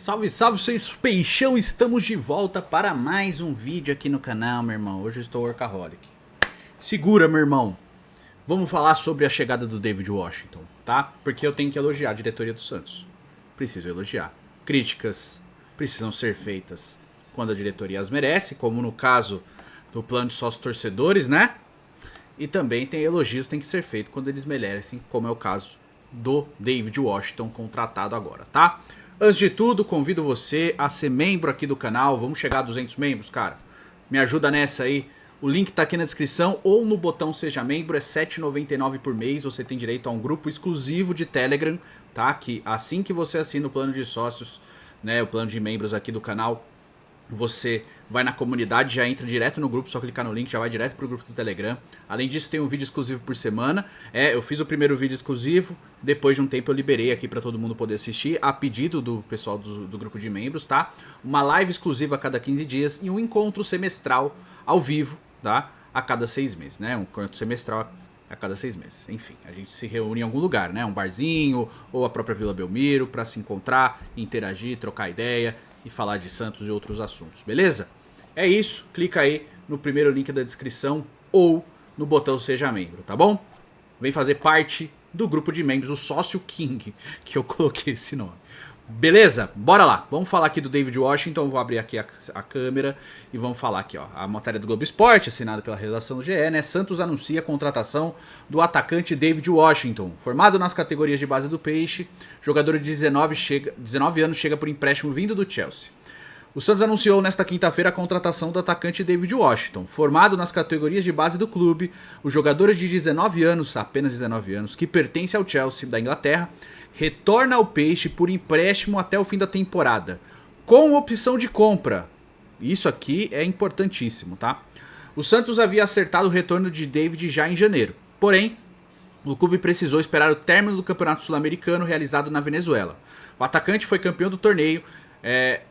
Salve, salve, vocês peixão, estamos de volta para mais um vídeo aqui no canal, meu irmão. Hoje eu estou workaholic. Segura, meu irmão. Vamos falar sobre a chegada do David Washington, tá? Porque eu tenho que elogiar a diretoria do Santos. Preciso elogiar. Críticas precisam ser feitas quando a diretoria as merece, como no caso do plano de sócios torcedores, né? E também tem elogios que tem que ser feito quando eles merecem, como é o caso do David Washington contratado agora, tá? Antes de tudo, convido você a ser membro aqui do canal. Vamos chegar a 200 membros, cara. Me ajuda nessa aí. O link tá aqui na descrição ou no botão Seja Membro. É R$ 7,99 por mês. Você tem direito a um grupo exclusivo de Telegram, tá? Que assim que você assina o plano de sócios, né, o plano de membros aqui do canal, você vai na comunidade, já entra direto no grupo, só clicar no link, já vai direto pro grupo do Telegram. Além disso, tem um vídeo exclusivo por semana. Eu fiz o primeiro vídeo exclusivo, depois de um tempo eu liberei aqui pra todo mundo poder assistir, a pedido do pessoal do grupo de membros, tá? Uma live exclusiva a cada 15 dias e um encontro semestral ao vivo, tá? A cada 6 meses, né? Um encontro semestral a cada 6 meses. Enfim, a gente se reúne em algum lugar, né? Um barzinho ou a própria Vila Belmiro pra se encontrar, interagir, trocar ideia e falar de Santos e outros assuntos, beleza? É isso, clica aí no primeiro link da descrição ou no botão Seja Membro, tá bom? Vem fazer parte do grupo de membros, o Sócio King, que eu coloquei esse nome. Beleza? Bora lá, vamos falar aqui do David Washington, vou abrir aqui a câmera e vamos falar aqui, ó, a matéria do Globo Esporte, assinada pela redação do GE, né? Santos anuncia a contratação do atacante David Washington, formado nas categorias de base do Peixe, jogador de 19 anos, chega por empréstimo vindo do Chelsea. O Santos anunciou nesta quinta-feira a contratação do atacante David Washington. Formado nas categorias de base do clube, o jogador de 19 anos, apenas 19 anos, que pertence ao Chelsea da Inglaterra, retorna ao Peixe por empréstimo até o fim da temporada, com opção de compra. Isso aqui é importantíssimo, tá? O Santos havia acertado o retorno de David já em janeiro, porém, o clube precisou esperar o término do Campeonato Sul-Americano realizado na Venezuela. O atacante foi campeão do torneio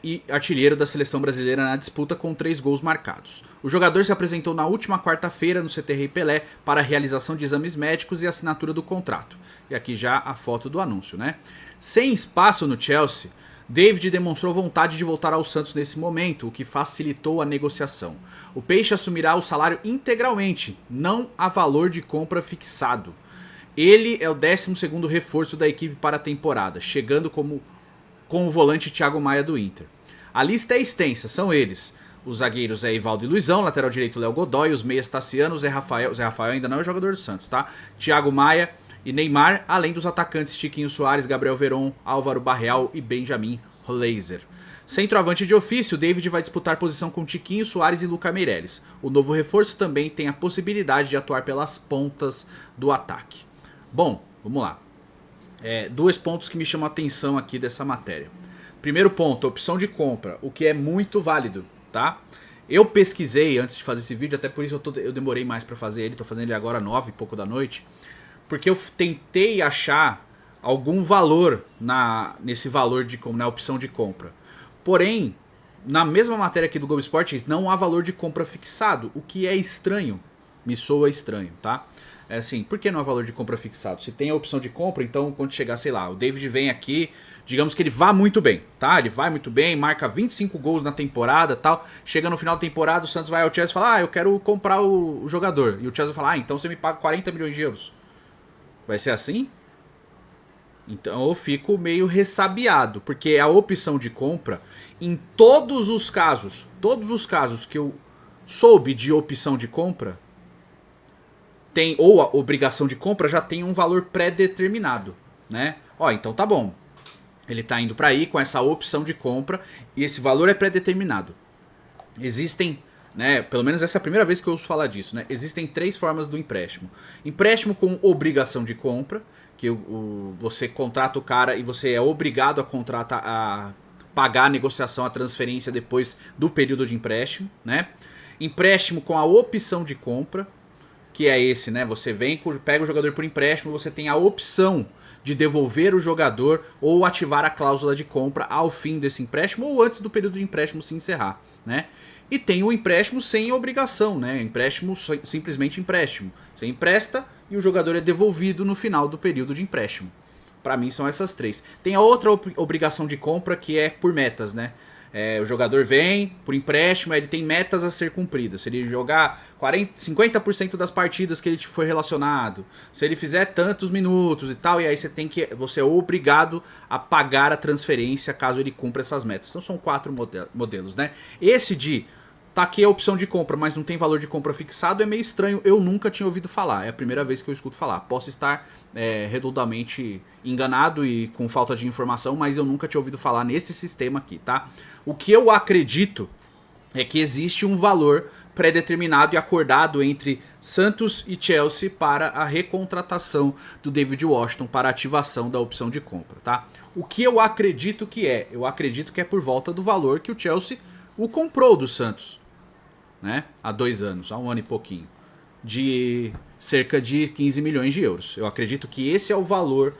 e artilheiro da seleção brasileira na disputa com 3 gols marcados. O jogador se apresentou na última quarta-feira no CT Rei Pelé para a realização de exames médicos e assinatura do contrato. E aqui já a foto do anúncio, né? Sem espaço no Chelsea, David demonstrou vontade de voltar ao Santos nesse momento, o que facilitou a negociação. O Peixe assumirá o salário integralmente, não a valor de compra fixado. Ele é o 12º reforço da equipe para a temporada, chegando com o volante Thiago Maia do Inter. A lista é extensa, são eles. Os zagueiros é Ivaldo e Luizão, lateral direito Léo Godoy, os meias Tassiano, Zé Rafael ainda não é jogador do Santos, tá? Thiago Maia e Neymar, além dos atacantes Chiquinho Soares, Gabriel Veron, Álvaro Barreal e Benjamin Laser. Centroavante de ofício, David vai disputar posição com Chiquinho Soares e Luca Meireles. O novo reforço também tem a possibilidade de atuar pelas pontas do ataque. Bom, vamos lá. 2 pontos que me chamam a atenção aqui dessa matéria. Primeiro ponto, opção de compra, o que é muito válido, tá? Eu pesquisei antes de fazer esse vídeo, até por isso eu demorei mais pra fazer ele, tô fazendo ele agora 9 e pouco da noite, porque eu tentei achar algum valor nesse valor na opção de compra. Porém, na mesma matéria aqui do Globo Esporte, não há valor de compra fixado, o que é estranho, me soa estranho, tá? É assim, por que não há valor de compra fixado? Se tem a opção de compra, então quando chegar, sei lá, o David vem aqui, digamos que ele vá muito bem, tá? Ele vai muito bem, marca 25 gols na temporada e tal. Chega no final da temporada, o Santos vai ao Chelsea e fala, eu quero comprar o jogador. E o Chelsea vai falar, então você me paga 40 milhões de euros. Vai ser assim? Então eu fico meio ressabiado, porque a opção de compra, em todos os casos que eu soube de opção de compra, ou a obrigação de compra já tem um valor pré-determinado, né? Então tá bom. Ele tá indo para aí com essa opção de compra e esse valor é pré-determinado. Existem, né, pelo menos essa é a primeira vez que eu ouço falar disso, né? Existem 3 formas do empréstimo. Empréstimo com obrigação de compra, que você contrata o cara e você é obrigado a pagar a negociação, a transferência depois do período de empréstimo, né? Empréstimo com a opção de compra, que é esse, né? Você pega o jogador por empréstimo, você tem a opção de devolver o jogador ou ativar a cláusula de compra ao fim desse empréstimo ou antes do período de empréstimo se encerrar, né? E tem o empréstimo sem obrigação, né? Empréstimo, simplesmente empréstimo. Você empresta e o jogador é devolvido no final do período de empréstimo. Pra mim são essas três. Tem a outra obrigação de compra que é por metas, né? O jogador vem por empréstimo, ele tem metas a ser cumpridas. Se ele jogar 50% das partidas que ele foi relacionado, se ele fizer tantos minutos e tal, e aí você é obrigado a pagar a transferência caso ele cumpra essas metas. Então são 4 modelos, né? Esse de tá aqui a opção de compra, mas não tem valor de compra fixado, é meio estranho. Eu nunca tinha ouvido falar. É a primeira vez que eu escuto falar. Posso estar redondamente enganado e com falta de informação, mas eu nunca tinha ouvido falar nesse sistema aqui, tá? O que eu acredito é que existe um valor pré-determinado e acordado entre Santos e Chelsea para a recontratação do David Washington, para a ativação da opção de compra, tá? O que eu acredito que é? Eu acredito que é por volta do valor que o Chelsea o comprou do Santos, né? Há 2 anos, há 1 ano e pouquinho, de cerca de 15 milhões de euros. Eu acredito que esse é o valor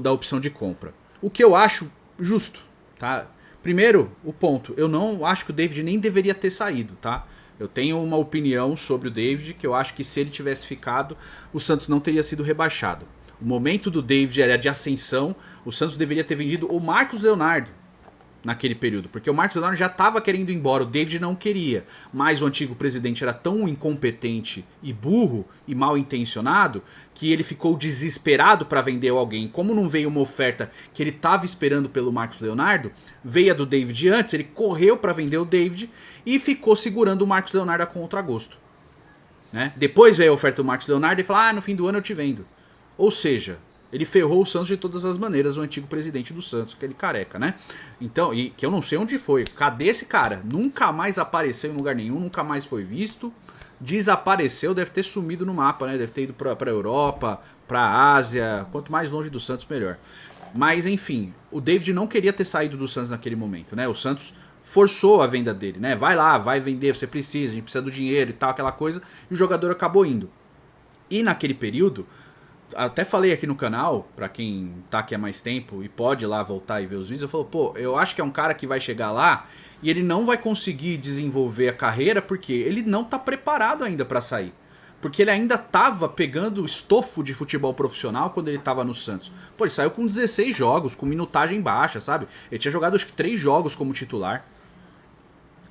da opção de compra. O que eu acho justo, tá? Primeiro, o ponto, eu não acho que o David nem deveria ter saído, tá? Eu tenho uma opinião sobre o David, que eu acho que se ele tivesse ficado, o Santos não teria sido rebaixado. O momento do David era de ascensão, o Santos deveria ter vendido o Marcos Leonardo naquele período, porque o Marcos Leonardo já estava querendo ir embora, o David não queria, mas o antigo presidente era tão incompetente e burro e mal intencionado que ele ficou desesperado para vender alguém. Como não veio uma oferta que ele estava esperando pelo Marcos Leonardo, veio a do David antes, ele correu para vender o David e ficou segurando o Marcos Leonardo a contragosto, né? Depois veio a oferta do Marcos Leonardo e falou: no fim do ano eu te vendo. Ou seja, ele ferrou o Santos de todas as maneiras, o antigo presidente do Santos, aquele careca, né? Então, e que eu não sei onde foi. Cadê esse cara? Nunca mais apareceu em lugar nenhum, nunca mais foi visto. Desapareceu, deve ter sumido no mapa, né? Deve ter ido pra Europa, pra Ásia. Quanto mais longe do Santos, melhor. Mas, enfim, o David não queria ter saído do Santos naquele momento, né? O Santos forçou a venda dele, né? Vai lá, vai vender, você precisa, a gente precisa do dinheiro e tal, aquela coisa. E o jogador acabou indo. E naquele período, até falei aqui no canal, pra quem tá aqui há mais tempo e pode ir lá voltar e ver os vídeos, eu falo, pô, eu acho que é um cara que vai chegar lá e ele não vai conseguir desenvolver a carreira porque ele não tá preparado ainda pra sair. Porque ele ainda tava pegando estofo de futebol profissional quando ele tava no Santos. Pô, ele saiu com 16 jogos, com minutagem baixa, sabe? Ele tinha jogado acho que 3 jogos como titular.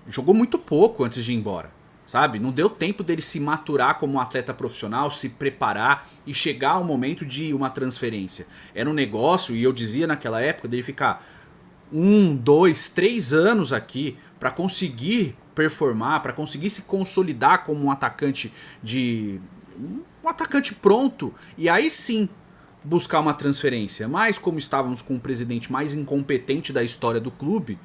Jogou muito pouco antes de ir embora, sabe? Não deu tempo dele se maturar como um atleta profissional, se preparar e chegar ao momento de uma transferência. Era um negócio, e eu dizia naquela época, dele ficar 1, 2, 3 anos aqui para conseguir performar, para conseguir se consolidar como um atacante pronto, e aí sim buscar uma transferência. Mas como estávamos com o presidente mais incompetente da história do clube,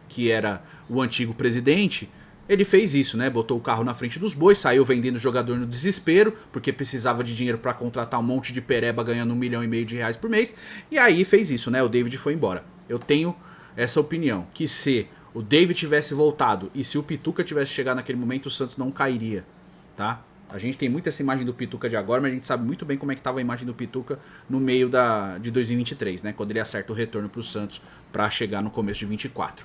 que era o antigo presidente, ele fez isso, né? Botou o carro na frente dos bois, saiu vendendo jogador no desespero, porque precisava de dinheiro para contratar um monte de pereba ganhando 1,5 milhão de reais por mês. E aí fez isso, né? O David foi embora. Eu tenho essa opinião, que se o David tivesse voltado e se o Pituca tivesse chegado naquele momento, o Santos não cairia, tá? A gente tem muito essa imagem do Pituca de agora, mas a gente sabe muito bem como é que estava a imagem do Pituca no meio de 2023, né? Quando ele acerta o retorno para o Santos para chegar no começo de 24.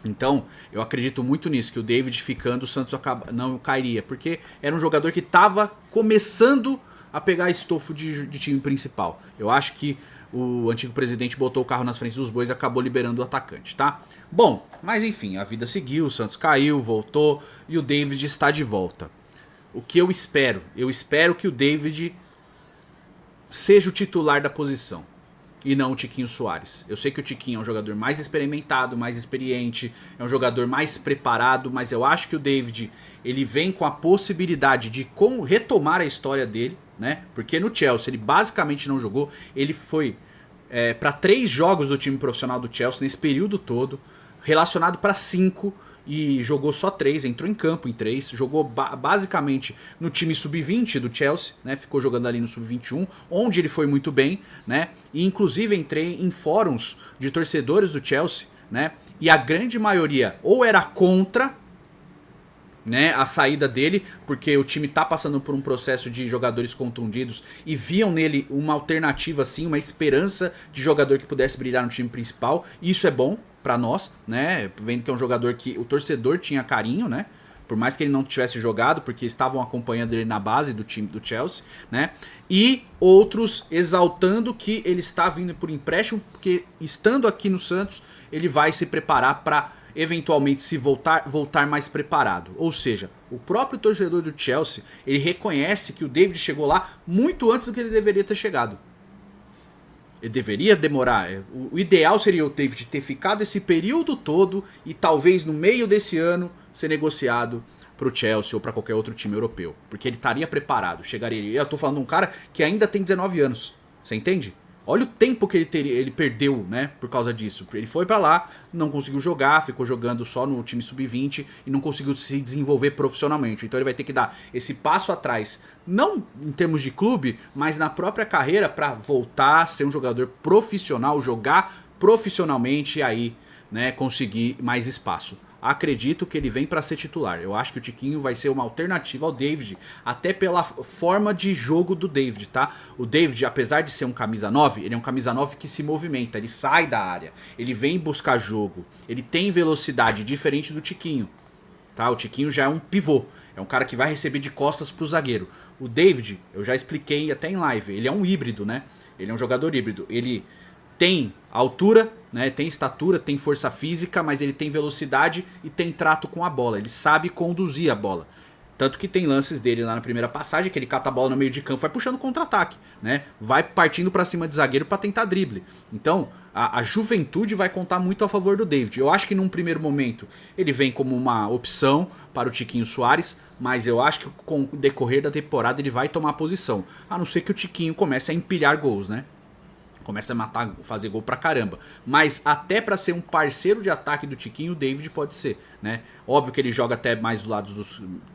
Então, eu acredito muito nisso, que o David ficando, o Santos não cairia, porque era um jogador que estava começando a pegar estofo de time principal. Eu acho que o antigo presidente botou o carro nas frentes dos bois e acabou liberando o atacante, tá? Bom, mas enfim, a vida seguiu, o Santos caiu, voltou e o David está de volta. O que eu espero? Eu espero que o David seja o titular da posição e não o Tiquinho Soares. Eu sei que o Tiquinho é um jogador mais experimentado, mais experiente, é um jogador mais preparado, mas eu acho que o David, ele vem com a possibilidade de retomar a história dele, né? Porque no Chelsea ele basicamente não jogou, ele foi para 3 jogos do time profissional do Chelsea nesse período todo, relacionado para 5 e jogou só 3, entrou em campo em 3, jogou basicamente no time sub-20 do Chelsea, né? Ficou jogando ali no sub-21, onde ele foi muito bem, né? E inclusive entrei em fóruns de torcedores do Chelsea, né? E a grande maioria ou era contra, né, a saída dele, porque o time tá passando por um processo de jogadores contundidos e viam nele uma alternativa assim, uma esperança de jogador que pudesse brilhar no time principal. Isso é bom pra nós, né? Vendo que é um jogador que o torcedor tinha carinho, né? por mais que ele não tivesse jogado, porque estavam acompanhando ele na base do time do Chelsea, né? E outros exaltando que ele está vindo por empréstimo, porque estando aqui no Santos, ele vai se preparar para eventualmente se voltar mais preparado. Ou seja, o próprio torcedor do Chelsea, ele reconhece que o David chegou lá muito antes do que ele deveria ter chegado. Ele deveria demorar. O ideal seria o David ter ficado esse período todo e talvez no meio desse ano ser negociado para o Chelsea ou para qualquer outro time europeu. Porque ele estaria preparado, chegaria. Eu tô falando de um cara que ainda tem 19 anos. Você entende? Olha o tempo que ele perdeu, né, por causa disso. Ele foi pra lá, não conseguiu jogar, ficou jogando só no time sub-20 e não conseguiu se desenvolver profissionalmente. Então ele vai ter que dar esse passo atrás, não em termos de clube, mas na própria carreira pra voltar a ser um jogador profissional, jogar profissionalmente e aí, né, conseguir mais espaço. Acredito que ele vem para ser titular. Eu acho que o Tiquinho vai ser uma alternativa ao David, até pela forma de jogo do David, tá? O David, apesar de ser um camisa 9, ele é um camisa 9 que se movimenta, ele sai da área, ele vem buscar jogo, ele tem velocidade diferente do Tiquinho, tá? O Tiquinho já é um pivô, é um cara que vai receber de costas pro zagueiro. O David, eu já expliquei até em live, ele é um híbrido, né? Ele é um jogador híbrido, ele tem altura, né, tem estatura, tem força física, mas ele tem velocidade e tem trato com a bola. Ele sabe conduzir a bola. Tanto que tem lances dele lá na primeira passagem, que ele cata a bola no meio de campo, vai puxando contra-ataque, né? Vai partindo pra cima de zagueiro pra tentar drible. Então, a juventude vai contar muito a favor do David. Eu acho que num primeiro momento ele vem como uma opção para o Tiquinho Soares, mas eu acho que com o decorrer da temporada ele vai tomar posição. A não ser que o Tiquinho comece a empilhar gols, né? Começa a matar, fazer gol pra caramba. Mas até pra ser um parceiro de ataque do Tiquinho, o David pode ser, né? Óbvio que ele joga até mais do lado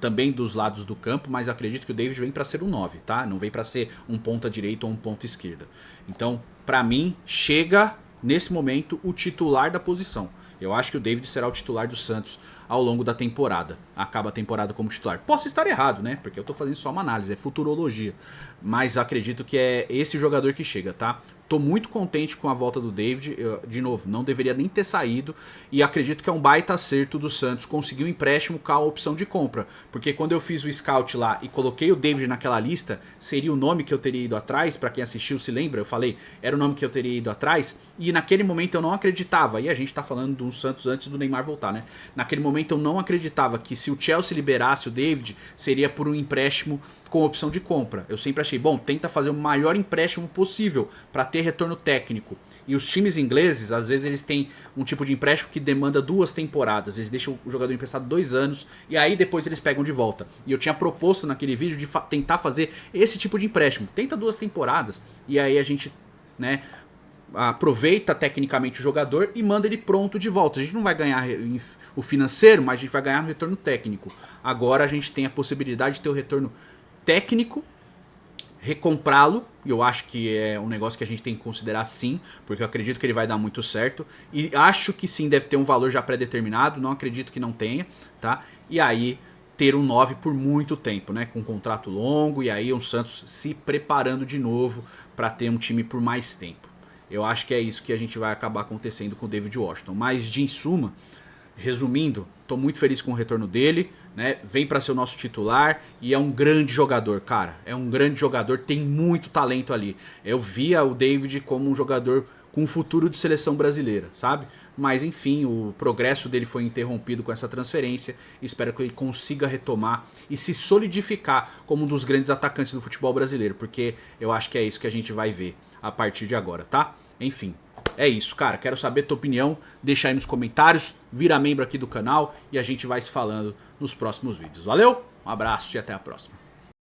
também dos lados do campo, mas acredito que o David vem pra ser um 9, tá? Não vem pra ser um ponta direita ou um ponta esquerda. Então, pra mim, chega nesse momento o titular da posição. Eu acho que o David será o titular do Santos ao longo da temporada. Acaba a temporada como titular. Posso estar errado, né? Porque eu tô fazendo só uma análise, é futurologia. Mas acredito que é esse jogador que chega, tá? Tô muito contente com a volta do David. De novo, não deveria nem ter saído. E acredito que é um baita acerto do Santos conseguir um empréstimo com a opção de compra. Porque quando eu fiz o scout lá e coloquei o David naquela lista, seria o nome que eu teria ido atrás. Pra quem assistiu se lembra, eu falei, era o nome que eu teria ido atrás. E naquele momento eu não acreditava. E a gente tá falando do Santos antes do Neymar voltar, né? Naquele momento eu não acreditava que se o Chelsea liberasse o David, seria por um empréstimo com opção de compra. Eu sempre achei, bom, tenta fazer o maior empréstimo possível para ter retorno técnico. E os times ingleses, às vezes eles têm um tipo de empréstimo que demanda 2 temporadas. Eles deixam o jogador emprestado 2 anos e aí depois eles pegam de volta. E eu tinha proposto naquele vídeo de tentar fazer esse tipo de empréstimo. Tenta 2 temporadas e aí a gente, né, aproveita tecnicamente o jogador e manda ele pronto de volta. A gente não vai ganhar o financeiro, mas a gente vai ganhar no retorno técnico. Agora a gente tem a possibilidade de ter o retorno técnico, recomprá-lo, e eu acho que é um negócio que a gente tem que considerar sim, porque eu acredito que ele vai dar muito certo, e acho que sim deve ter um valor já pré-determinado, não acredito que não tenha, tá? E aí ter um 9 por muito tempo, né, com um contrato longo, e aí o Santos se preparando de novo para ter um time por mais tempo. Eu acho que é isso que a gente vai acabar acontecendo com o David Washington, mas de em suma, resumindo, tô muito feliz com o retorno dele, né? Vem para ser o nosso titular e é um grande jogador, cara. É um grande jogador, tem muito talento ali. Eu via o David como um jogador com um futuro de seleção brasileira, sabe? Mas enfim, o progresso dele foi interrompido com essa transferência. Espero que ele consiga retomar e se solidificar como um dos grandes atacantes do futebol brasileiro, porque eu acho que é isso que a gente vai ver a partir de agora, tá? Enfim. É isso, cara. Quero saber a tua opinião. Deixa aí nos comentários. Vira membro aqui do canal. E a gente vai se falando nos próximos vídeos. Valeu? Um abraço e até a próxima.